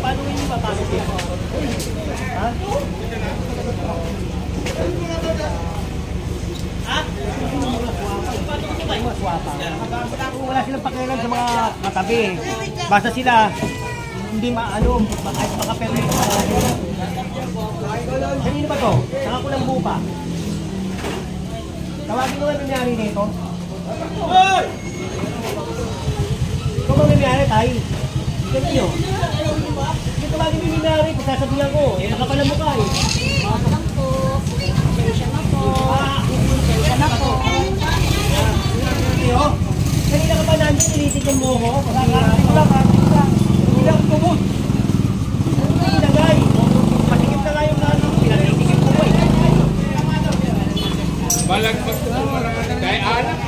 Paano yung papasok yan? Ha? Ha? Wala silang pakialam sa mga katabi. Basta sila hindi maano, kahit makaperme. Kanino ba to? Saka ko lang bupa. Tawagin mo nga nangyari nito. Ikaw ba nangyari tayo? Kanino? Hindi tawagin mo nangyari, pagsasabihan ko. Eh, nakapalam mo ka eh. Lang po. Siya na po. Siya na po. Kanina ka pa nandiyan, tinitigyan mo ako. Hindi lang tumod. Hindi na gay. Matigip na nga yung nano. Pinatitigip ko eh. Balag magtutumarang kay anak.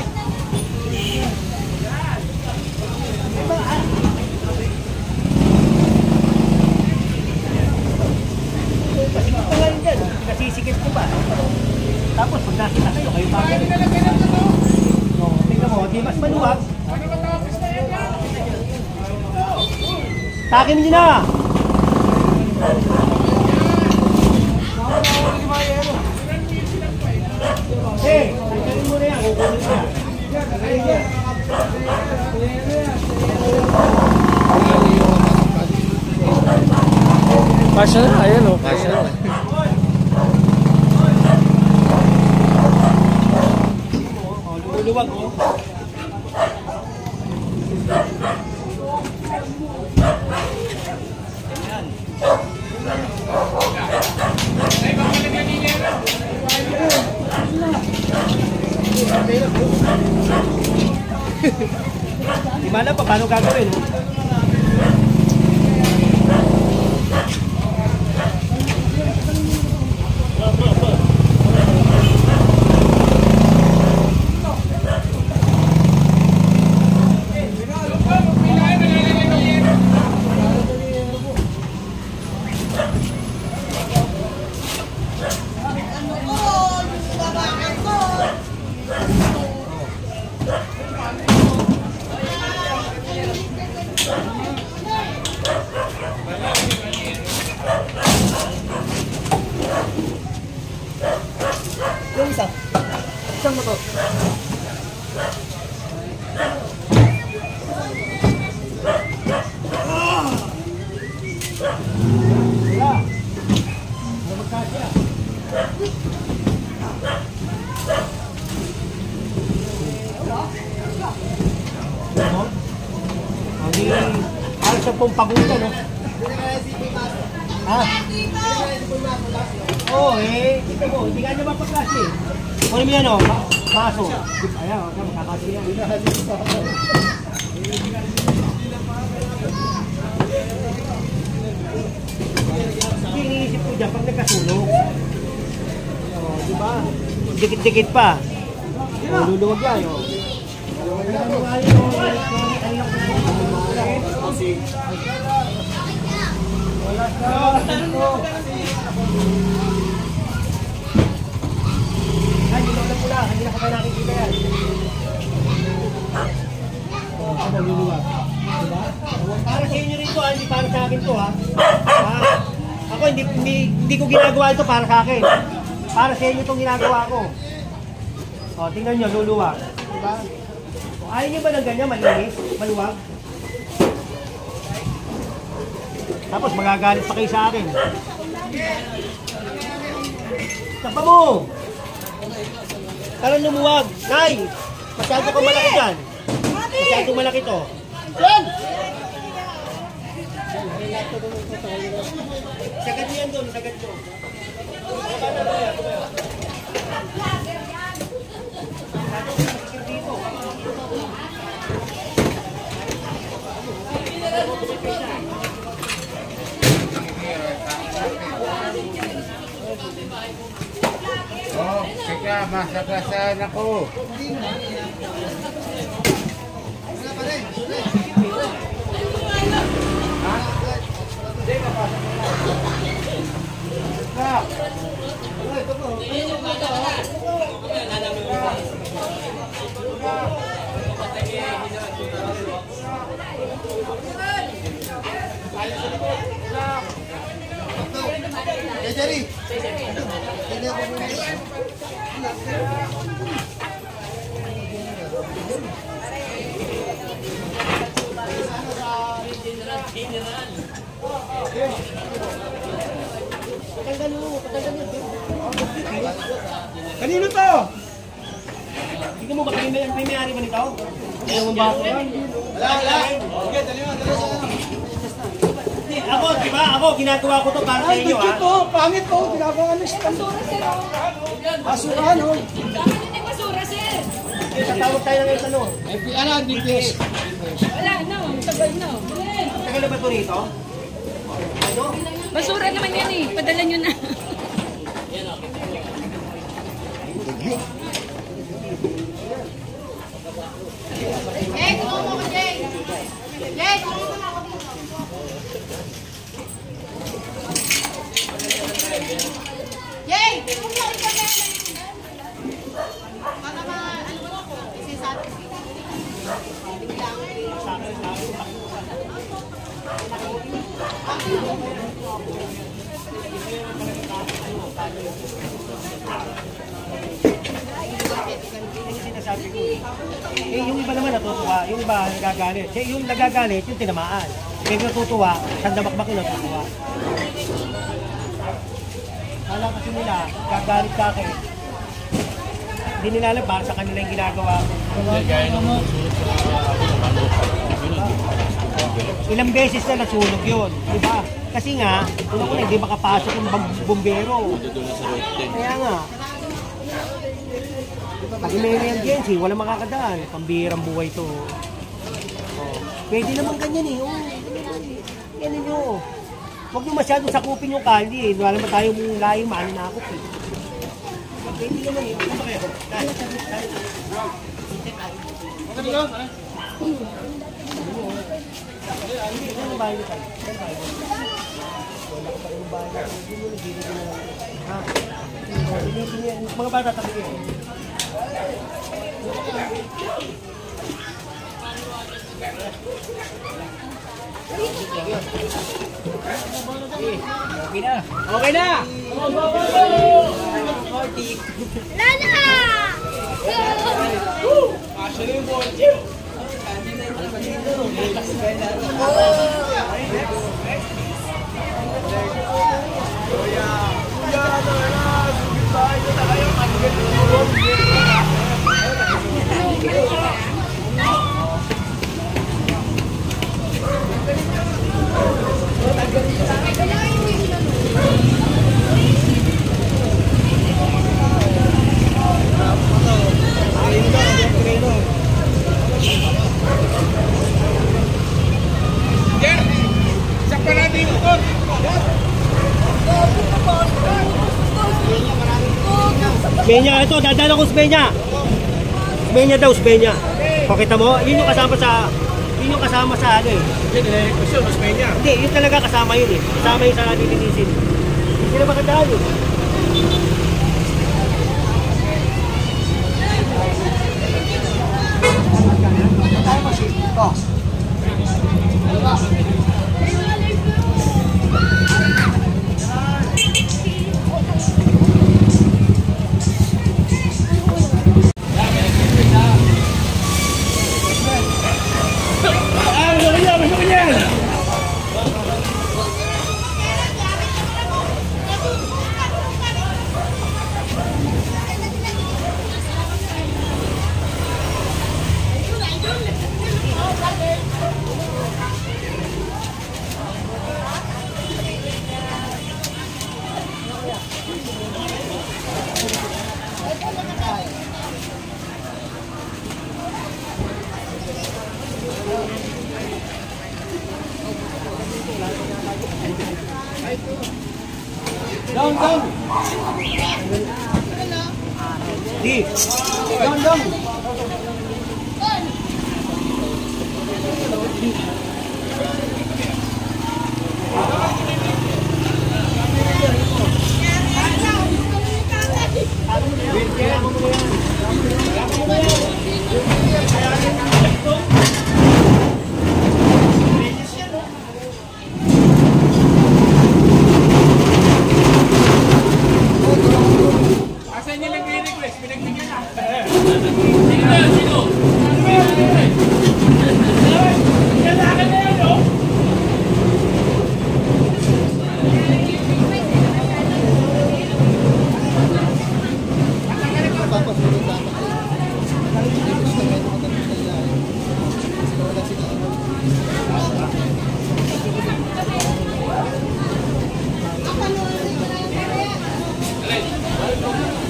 Pasigip na nga yun dyan. Pinasisikip ko ba? Tapos pag nakita kayo, kayo bagay. Tingnan mo, di mas maluwag. Takin nyo na! Hey, takin mo na yan. Kukunin mo yan. Kasya na, ayan o, kasya na. Luluwag o. Di ba alam pa paano gagawin? Yung isa. Isang motor. Wala. Ano magkasya? Hindi, parang siya pong pagutan, no? Ha? Oo, eh. Ito mo, hindi ka niya mapagkasi. Kunin mo yan, o. Paso. Ayan, o. Makakasi yan. Hindi, iniisip ko dyan pag nagkasunog. O, diba? Dikit-dikit pa. O, luluwag yan, o. Ay, hindi na pula. Hindi na ka pa nakikita yan. Ano, luluwag. Diba? Para sa inyo rito, hindi para sa akin to, ha? Ako, hindi ko ginagawa ito para sa akin. Para sa inyo itong ginagawa ko. O, tingnan nyo, luluwag. Diba? Ayaw nyo ba ng ganyan, malinis, maluwag? Tapos magagalit pa kayo sa akin. Tapa mo! Parang lumuwag. Nay! Masyado kang malaki dyan. Masyado malaki to. Yan! Sagad niyan doon, sagad mo. Baba na mo yan. Oh, sige, masagasan ako. Kanino to? Hindi mo ba may-ari ba nito? Ayaw mo ba ako yan? Wala. Okay, dali mo. Ako, di ba? Ako, ginagawa ko to para sa inyo, ha? po, pangit po, ginagawa ano siya. Basura, no? Bakit hindi basura, sir? Tatawag tayo ng isang ano? Ano, DPS. Wala na, tagal na. Tagal na ba ito rito? Ano? Basura naman yan eh. Padala nyo na. Jay, tulungan mo ko, Jay. Jay, tulungan mo ako dito. Jay, tulungan mo ko, Jay. Para ano ba ako? Kasi sa atin. Sinasabi ko eh. Yung iba naman natutuwa, yung iba nagagalit. Yung nagagalit, yung tinamaan. Kaya yung natutuwa, sandamakbak yung natutuwa. Kala kasi nila, gagalit ka kayo. Hindi nila alam para sa kanila yung ginagawa ko. Ilang beses na nasunog yun, di ba? Kasi nga, una-una hindi makapasok yung bumbero. Kaya nga, pag emergency, wala makakadaan. Pambihirang buhay to. Oh. Pwede naman ganyan eh. Oh. Yan nyo. Huwag nyo masyadong sakupin yung kalye eh. Wala naman tayong layong maaninakot eh. Pwede naman eh. Ano ba kayo? Ano bahay nyo tayo? Wala ka pa rin bahay nyo. Hindi mo nagiging na lang. Ha? Mga bata tabi kayo. Okay na! Lala! Isa pa natin ito. Spenya, ito, dadala ko Spenya. Spenya daw, Spenya. O, kita mo? Yun yung kasama sa ano eh. Hindi, yun talaga kasama yun eh. Kasama yun sa nilinisin. Hindi na makadaan eh. Di. Dong. Asan niya nag-request? Pinagbigyan na.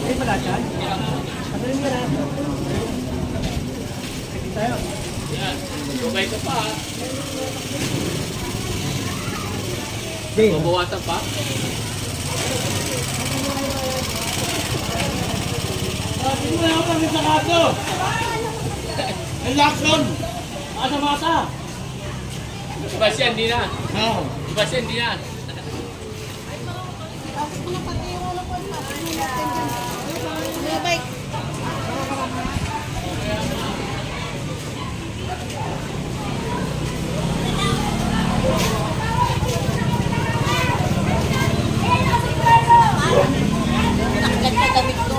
Ay, pala dyan. Ano rin yan, ha? Sige tayo. Lumay ka pa. Di. Babawasan pa. Hindi mo na ako kami sa kato. Election. Masa-masa. Sebastian, di na. Oo. Sebastian, di na. Bye. Nakaganda damit ko.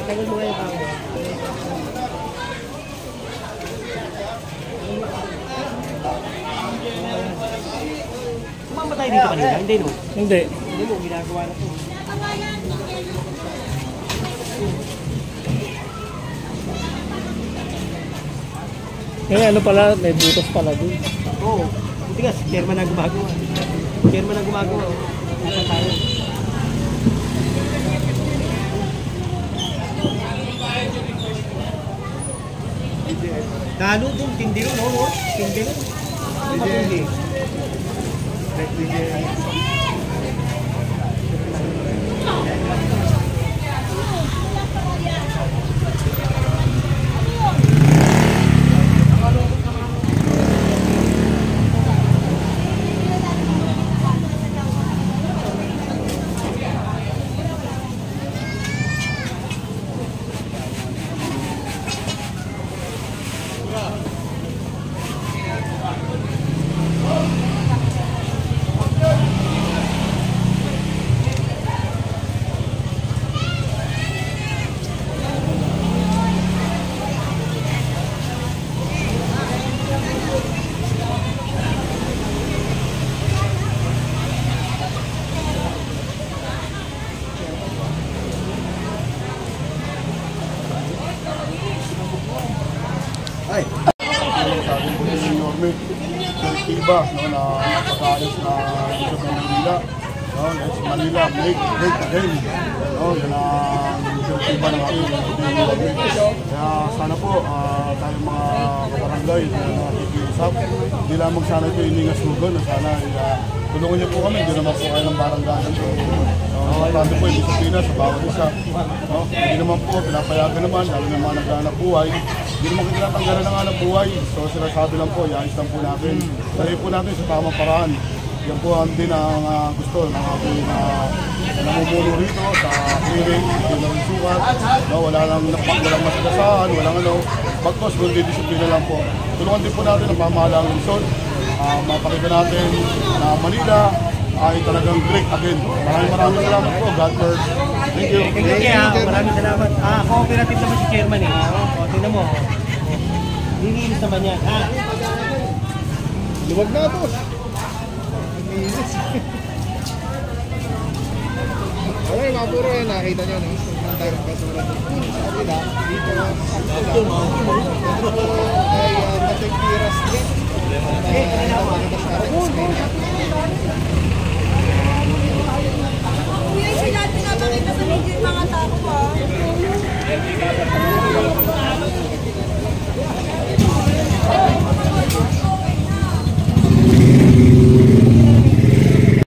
Tagal mo ngayon ako. Sumama tayo dito kanina? Hindi, no? Hindi. Hindi mo, ginagawa na to. Ano pala, may butas pala dun. Oo. Buti nga, si chairman ang gumagawa. Chairman ang gumagawa. Nasa tayo. Talo dun, tindi rin, no? Tindi rin. Ano ba tindi? Iba, no, na nakakaalis na dito sa Manila. No, sa Manila, make again. No, yan ang iba ng aking kaya sana po tayong mga kabarangay na nakikiusap. Hindi lamang sana ito iningas lugon na sana tulungan niyo po kami. Hindi naman po kayo ng barangay. Importante po yung disiplina sa bawat isa. No, hindi naman po pinapayagan naman, lalo ng mga naghahanap buhay. Hindi naman kinatanggalan ng hanap buhay. So sinasabi lang po, iayos lang po natin. Dahil po natin sa tamang paraan. Yan po ang din ang gusto ng ating namumuno rito sa hearing, hindi na rin sukat. No, walang masagasahan, walang ano. Bagkos, kundi disiplina lang po. Tulungan din po natin ang pamahalaang lungsod. Mapakita natin na Manila, ay talagang great again. Maraming salamat po. God first. Thank you. Thank you, maraming salamat. Cooperative naman si chairman eh. Tingnan mo. Lilinis naman yan, ha? Luwag na, boss. Wala yung mga puro yan, nakita nyo, no? Ang tayo ng basura dito. Sa kabila, dito, sakto lang.